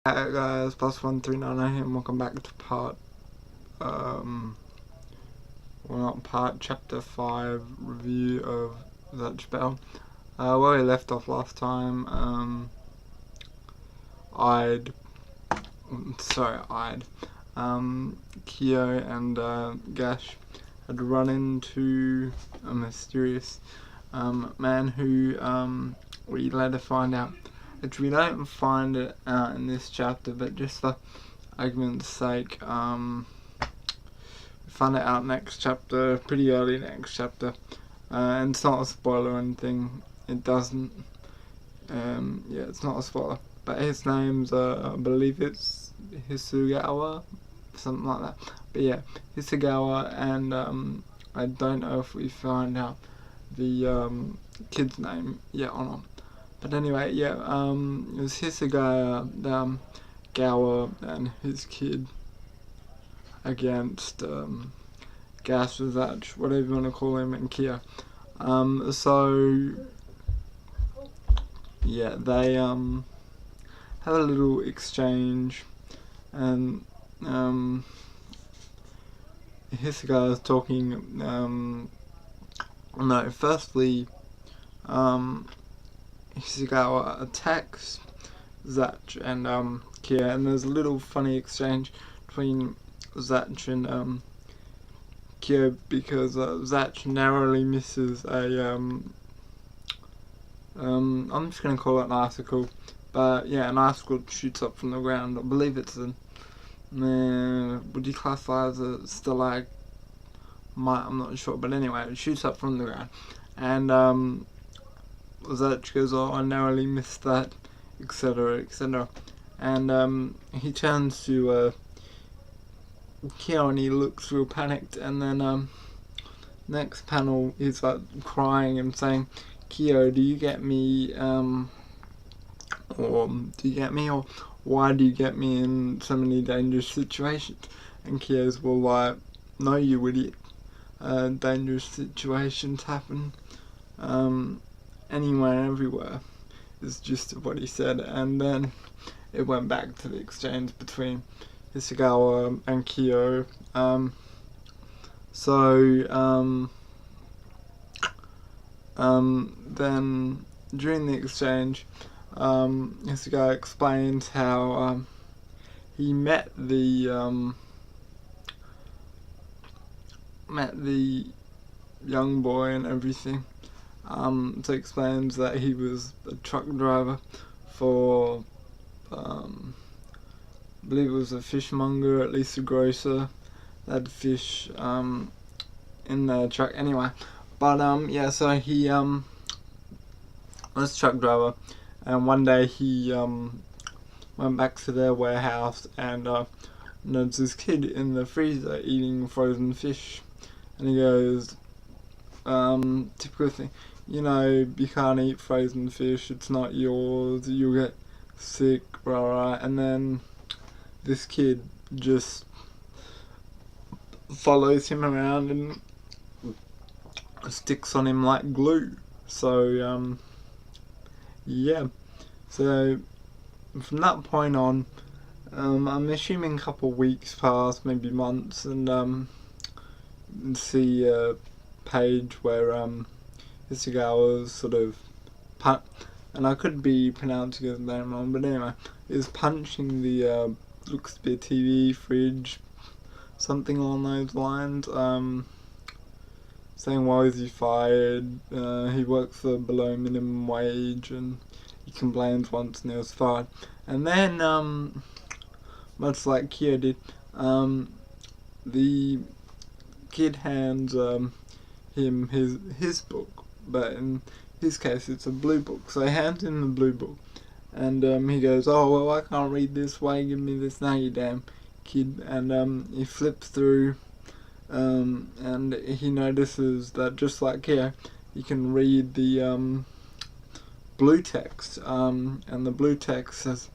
Hi guys, +1399 here and welcome back to chapter 5 review of Gash Bell. Where we left off last time, Kyo and Gash had run into a mysterious man who we later find out, which we don't find it out in this chapter, but just for argument's sake, we find it out next chapter, pretty early next chapter, and it's not a spoiler or anything. It doesn't, it's not a spoiler, but his name's, I believe it's Hisugawa, something like that, but yeah, Hisugawa, and I don't know if we find out the kid's name yet or not. But anyway, yeah, it was Hisugawa, and his kid against Gash, whatever you want to call him, and Kyo. So yeah, they have a little exchange, and Hisugawa is talking. Firstly, Hisugawa attacks Zach and Kyo, and there's a little funny exchange between Zach and Kyo, because Zach narrowly misses a I'm just gonna call it an icicle, but yeah, an icicle shoots up from the ground. I believe it's an would you classify as a stalagmite? I'm not sure, but anyway, it shoots up from the ground, and Zach goes, "Oh, I narrowly missed that," etc., etc. And he turns to Kyo and he looks real panicked, and then next panel he's like crying and saying, "Kyo, do you get me? Or do you get me? Or why do you get me in so many dangerous situations?" And Kyo's, "Well, like, no, you idiot. Dangerous situations happen anywhere and everywhere," is just what he said. And then it went back to the exchange between Hisugawa and Kyo. Then during the exchange, Hisugawa explains how he met the young boy and everything. So he explains that he was a truck driver for, I believe it was a fishmonger, at least a grocer, that had fish in the truck. Anyway, but yeah, so he was a truck driver, and one day he went back to their warehouse and noticed this kid in the freezer eating frozen fish, and he goes, typical thing, you can't eat frozen fish, it's not yours, you'll get sick, blah. And then this kid just follows him around and sticks on him like glue. So yeah, so from that point on, I'm assuming a couple of weeks passed, maybe months, and see a page where Hisugawa sort of and I could be pronouncing his name wrong, but anyway, is punching the looks to be a TV fridge, something along those lines, saying why is he fired, he works for below minimum wage, and he complains once and he was fired. And then much like Kyo did, the kid hands him his book, but in his case it's a blue book, so he hands him the blue book, and he goes, "Oh, well, I can't read this, why you give me this now, you damn kid?" And he flips through, and he notices that just like Kyo, he can read the blue text, and the blue text says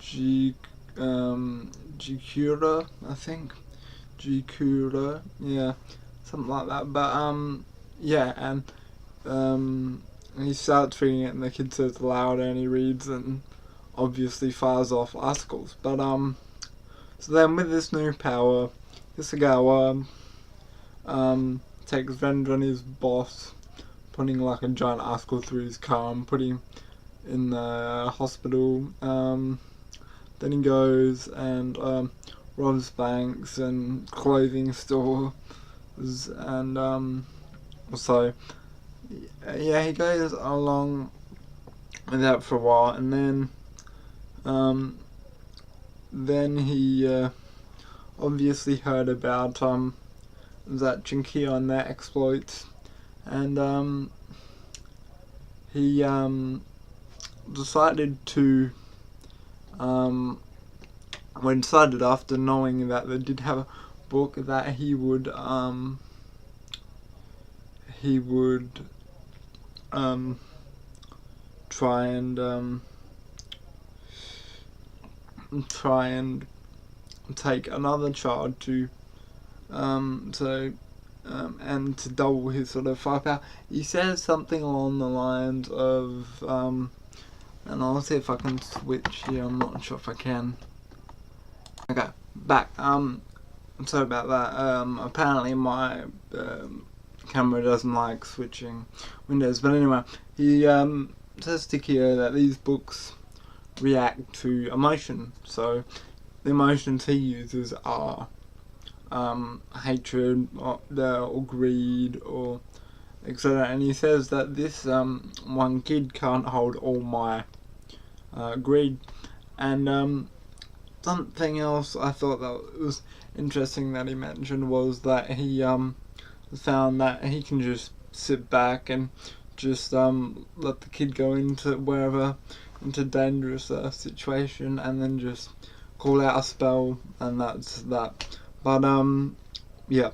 Jikura, I think. Jikura, yeah, something like that. But yeah, and he starts reading it, and the kid says louder, and he reads, and obviously fires off icicles. But so then with this new power, Hisagawa takes revenge on his boss, putting like a giant icicle through his car and putting him in the hospital. Then he goes and robs banks and clothing stores, and so yeah, he goes along with that for a while, and then he obviously heard about that Jinkiyo and their exploits, and he decided to decided after knowing that they did have a book that he would try and take another child to and to double his sort of firepower. He says something along the lines of and I'll see if I can switch here. I'm not sure if I can. Okay, back. Sorry about that. Apparently my camera doesn't like switching windows, but anyway, he says to Kyo that these books react to emotion. So the emotions he uses are hatred, or greed, or etc. And he says that this one kid can't hold all my greed. And something else I thought that was interesting that he mentioned was that he found that he can just sit back and just let the kid go into dangerous situation, and then just call out a spell, and that's that. But yeah.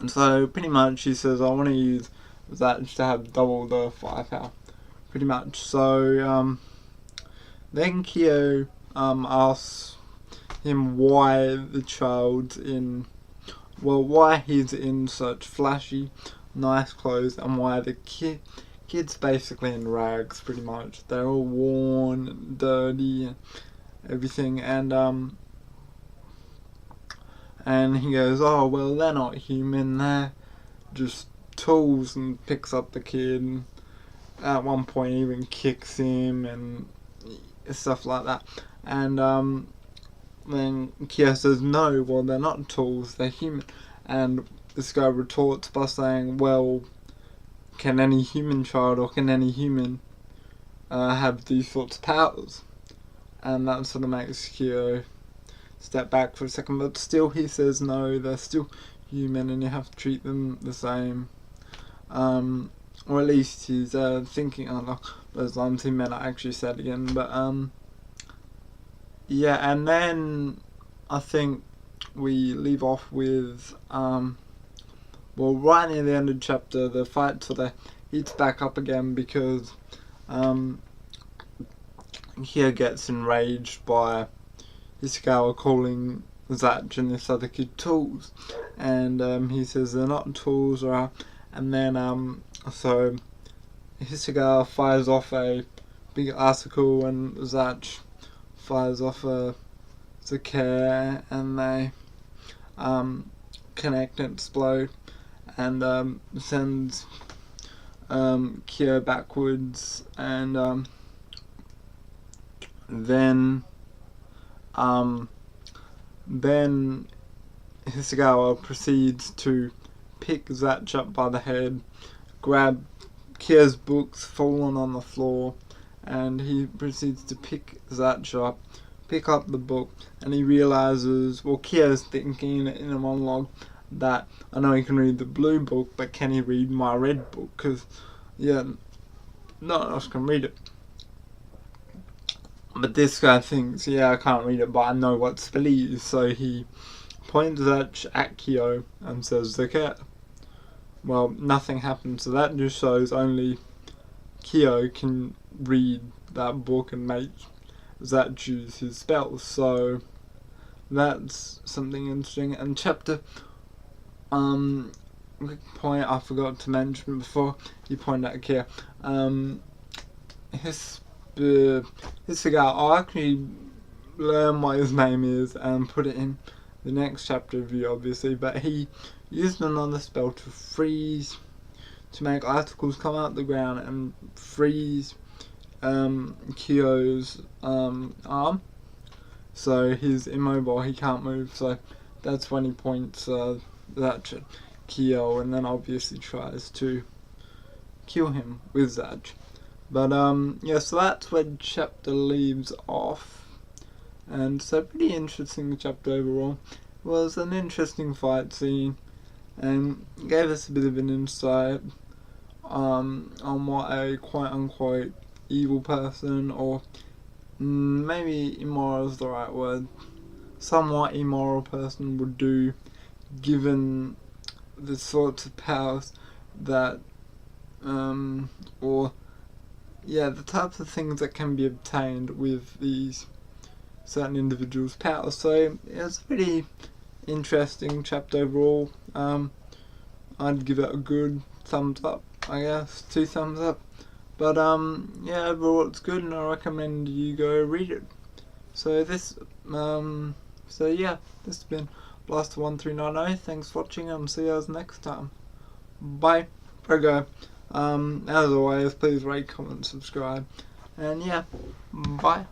And so pretty much he says, I want to use that to have double the firepower, pretty much. So then Kyo asks him why why he's in such flashy, nice clothes, and why the kid's basically in rags, pretty much. They're all worn and dirty and everything, and he goes, oh, well, they're not human, they're just tools, and picks up the kid, and at one point even kicks him and stuff like that. And then Kyo says, no, well, they're not tools, they're human. And this guy retorts by saying, well, can any human child or can any human have these sorts of powers? And that sort of makes Kyo step back for a second, but still he says no, they're still human and you have to treat them the same. Or at least he's thinking along those lines. He may not actually say it again, but yeah. And then I think we leave off with well, right near the end of the chapter, the fight sort of heats back up again, because Kyo gets enraged by Hisagawa calling Zach and this other kid tools, and he says they're not tools, or and then so Hisagawa fires off a big icicle, and Zach fires off a Zakare, and they connect and explode, and sends Kyo backwards, and then Hisagawa proceeds to pick Zach up by the head, grab Kyo's books fallen on the floor, and he proceeds to pick Zach up, pick up the book, and he realizes, well, Kyo's thinking in a monologue that I know he can read the blue book, but can he read my red book? Because, yeah, no one else can read it. But this guy thinks, yeah, I can't read it, but I know what spell it is, so he points at Kyo and says, Zakare. Well, nothing happens, so that just shows only Kyo can read that book and make Zach choose his spells. So that's something interesting. And chapter point I forgot to mention before you pointed out Kyo, his his figure out. I'll actually learn what his name is and put it in the next chapter review, obviously. But he used another spell to freeze, to make icicles come out the ground and freeze Kyo's arm. So he's immobile, he can't move. So that's when he points that to Kyo, and then obviously tries to kill him with that. But yeah, so that's where the chapter leaves off. And so pretty interesting chapter overall. It was an interesting fight scene and gave us a bit of an insight on what a quote unquote evil person, or maybe immoral is the right word, somewhat immoral person would do, given the sorts of powers that or yeah, the types of things that can be obtained with these certain individuals' powers. So it's a pretty interesting chapter overall. I'd give it a good thumbs up, I guess, 2 thumbs up. But yeah, overall it's good, and I recommend you go read it. So this so yeah, this has been Blaster1390. Thanks for watching, and see you guys next time. Bye. Prego. As always, please rate, comment, subscribe, and yeah, bye.